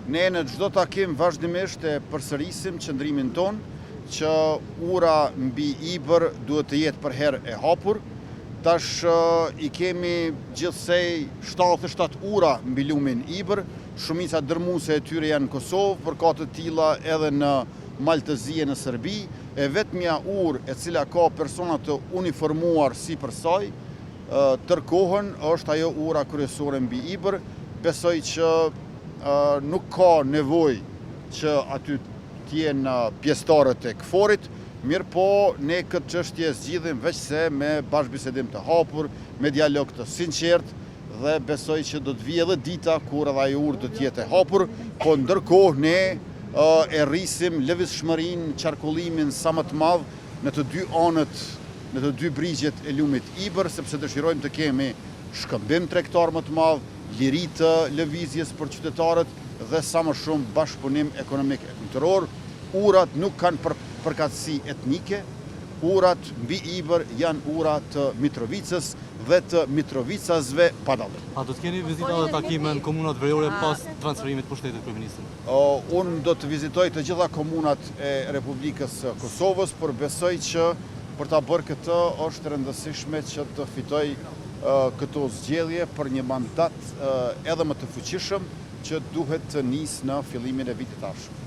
Ne në çdo takim vazhdimisht e përsërisim qëndrimin ton që ura mbi Ibër duhet të jetë për herë e hapur. Tash I kemi gjithsej 77 ura mbi lumin Ibër, shumica dërmuese e tyre janë në Kosovë, për ka të tilla edhe në Maltëzi e në Serbi, e vetmja urë e cila ka persona të uniformuar sipër saj, tërkohën është ajo ura kryesore mbi Ibër. Besoj që nuk ka nevojë që aty t'jenë pjesëtarët e KFOR-it, mirë po ne këtë çështje zgjidhim veç se me bashkëbisedim të hapur, me dialog të sinqert, dhe besoj që do të vijë edhe dita kur edhe ajo urë do të jetë e hapur, po ndërkohë ne e rrisim lëvizshmërinë, qarkullimin sa më të madh në të dy anët, në të dy brigjet e lumit Ibër, sepse dëshirojmë të kemi shkëmbim tregtar më të madh, liri të lëvizjes për qytetarët dhe sa më shumë bashkëpunim ekonomik e kulturor. Urat nuk kanë përkatësi etnike, urat mbi Ibër janë ura të Mitrovicës dhe të Mitrovicasve pa dallim. A do të keni vizita dhe takime në komunat veriore pas transferimit pushtetit kryeministrit? Unë do të vizitoj të gjitha komunat e Republikës së Kosovës, por besoj që për ta bërë këtë është rëndësishme që të fitoj këto zgjedhje për një mandat edhe më të fuqishëm që duhet të nisë në fillimin e vitit të ardhshëm.